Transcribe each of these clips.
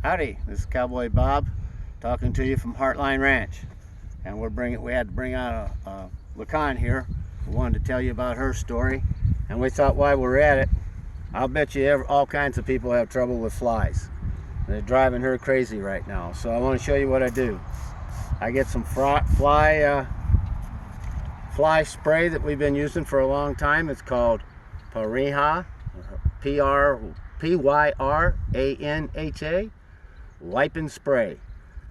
Howdy, this is Cowboy Bob talking to you from Heartline Ranch. And we had to bring out a Likan here. We wanted to tell you about her story. And we thought while we're at it, I'll bet you all kinds of people have trouble with flies. They're driving her crazy right now. So I want to show you what I do. I get some fly spray that we've been using for a long time. It's called Pyranha, P-Y-R-A-N-H-A, wipe and spray.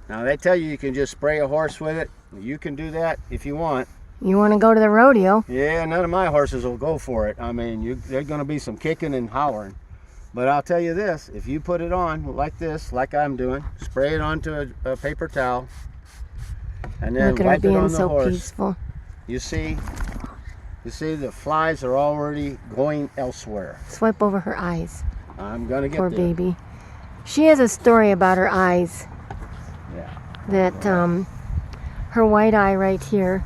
Now they tell you can just spray a horse with it. You can do that if you want. You want to go to the rodeo? Yeah, none of my horses will go for it. I mean, there's going to be some kicking and hollering. But I'll tell you this, if you put it on like this, like I'm doing, spray it onto a paper towel, and then wipe it on the horse. Peaceful. You see the flies are already going elsewhere. Swipe over her eyes. I'm going to get Poor there. baby. She has a story about her eyes. Yeah. That her white eye right here.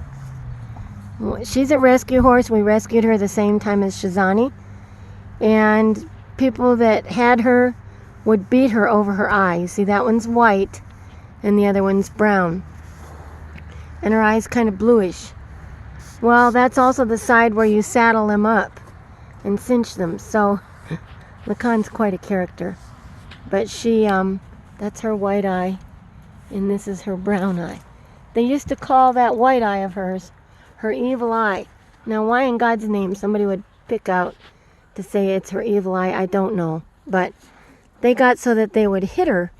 She's a rescue horse. We rescued her the same time as Shazani. And people that had her would beat her over her eye. You see, that one's white and the other one's brown. And her eye's kind of bluish. Well, that's also the side where you saddle them up and cinch them. So Likan's quite a character. But she, that's her white eye, and this is her brown eye. They used to call that white eye of hers her evil eye. Now, why in God's name somebody would pick out to say it's her evil eye, I don't know. But they got so that they would hit her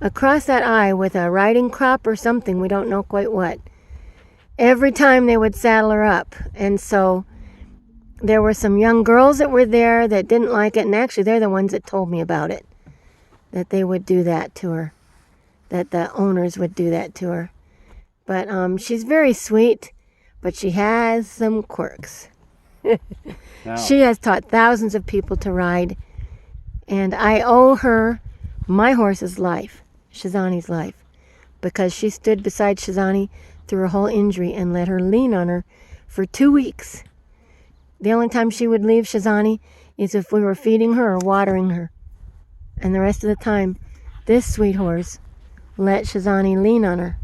across that eye with a riding crop or something, we don't know quite what, every time they would saddle her up. And so there were some young girls that were there that didn't like it, and actually they're the ones that told me about it, that they would do that to her, that the owners would do that to her. But she's very sweet, but she has some quirks. Now, she has taught thousands of people to ride, and I owe her my horse's life, Shazani's life, because she stood beside Shazani through her whole injury and let her lean on her for 2 weeks. The only time she would leave Shazani is if we were feeding her or watering her. And the rest of the time, this sweet horse let Shazani lean on her.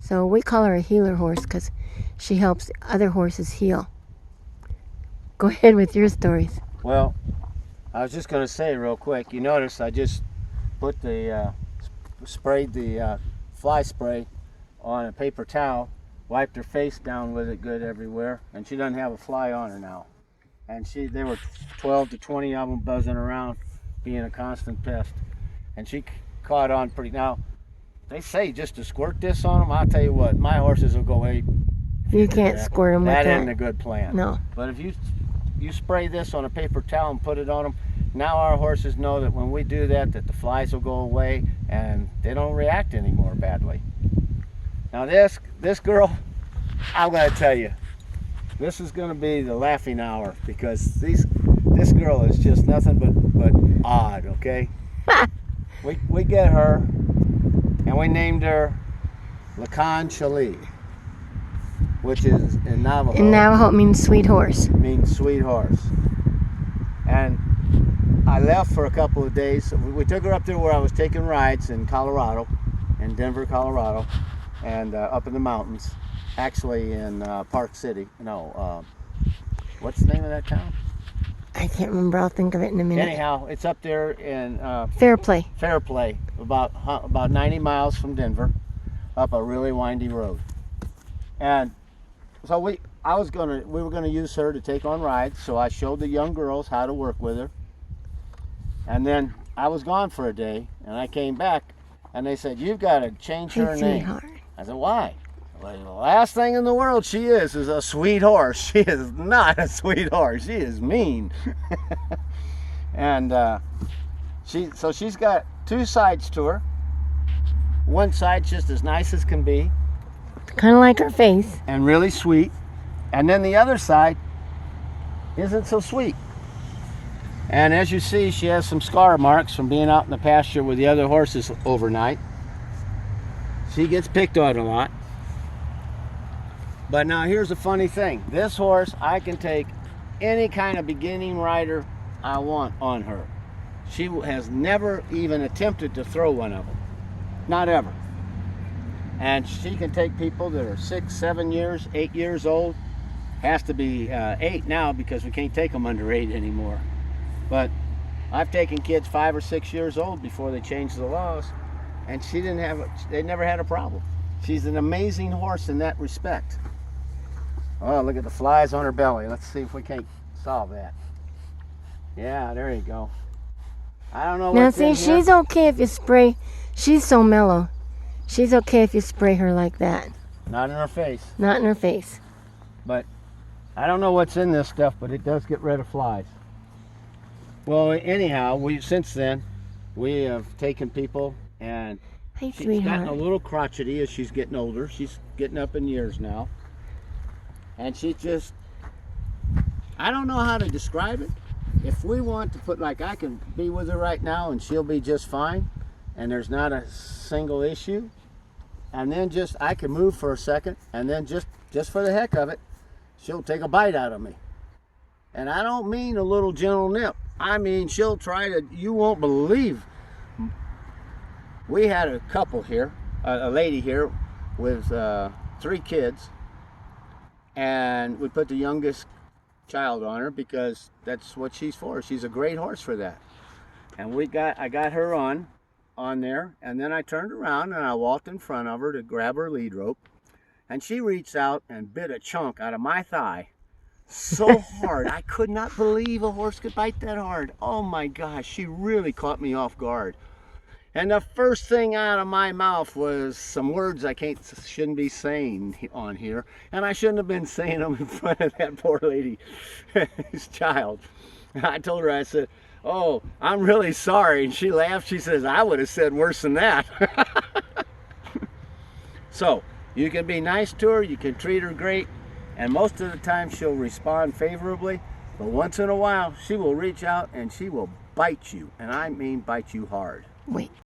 So we call her a healer horse because she helps other horses heal. Go ahead with your stories. well, I was just going to say real quick, you notice I just put sprayed the fly spray on a paper towel, wiped her face down with it good everywhere, and she doesn't have a fly on her now. And there were 12 to 20 of them buzzing around, being a constant pest. And she caught on pretty. Now, they say just to squirt this on them, I'll tell you what, my horses will go ape. You can't squirt them with that. That ain't a good plan. No. But if you spray this on a paper towel and put it on them, now our horses know that when we do that the flies will go away and they don't react anymore badly. Now this girl, I'm going to tell you, this is going to be the laughing hour because this girl is just nothing but odd, okay? we get her and we named her Likan Shali, which is in Navajo. In Navajo, it means sweet horse. Means sweet horse. And I left for a couple of days. We took her up there where I was taking rides in Colorado, in Denver, Colorado, and up in the mountains. Actually in Park City. No, what's the name of that town? I can't remember. I'll think of it in a minute. Anyhow, it's up there in Fairplay. Fairplay, about 90 miles from Denver, up a really windy road. And so we were gonna use her to take on rides. So I showed the young girls how to work with her. And then I was gone for a day, and I came back, and they said, "You've got to change her name." Sweetheart. I said, "Why?" Well, the last thing in the world she is a sweet horse. She is not a sweet horse. She is mean. And she's got two sides to her. One side's just as nice as can be, Kind of like her face. and really sweet. And then the other side isn't so sweet. And as you see, she has some scar marks from being out in the pasture with the other horses overnight. She gets picked on a lot. But now here's the funny thing. This horse, I can take any kind of beginning rider I want on her. She has never even attempted to throw one of them. Not ever. And she can take people that are 6, 7 years, 8 years old. Has to be 8 now because we can't take them under 8 anymore. But I've taken kids 5 or 6 years old before they changed the laws, and they never had a problem. She's an amazing horse in that respect. Oh, look at the flies on her belly. Let's see if we can't solve that. Yeah, there you go. I don't know Now what's in see, here. she's okay if you spray. She's so mellow. She's okay if you spray her like that. Not in her face. Not in her face. But I don't know what's in this stuff, but it does get rid of flies. Well, anyhow, since then, we have taken people, and Hey, she's gotten a sweetheart. little crotchety as she's getting older. She's getting up in years now. And she just, I don't know how to describe it. If we want to put, like, I can be with her right now and she'll be just fine, and there's not a single issue. And then I can move for a second, and then just for the heck of it, she'll take a bite out of me. And I don't mean a little gentle nip. I mean, she'll try to, you won't believe. We had a couple here, a lady here with 3 kids, and we put the youngest child on her because that's what she's for. She's a great horse for that. And I got her on there, and then I turned around and I walked in front of her to grab her lead rope, and she reached out and bit a chunk out of my thigh so hard. I could not believe a horse could bite that hard. Oh my gosh, she really caught me off guard. And the first thing out of my mouth was some words I shouldn't be saying on here, and I shouldn't have been saying them in front of that poor lady's child. I told her, I said, "Oh, I'm really sorry," and she laughed. She says, "I would have said worse than that." So you can be nice to her, you can treat her great, and most of the time she'll respond favorably, but once in a while she will reach out and she will bite you, and I mean bite you hard. Wait.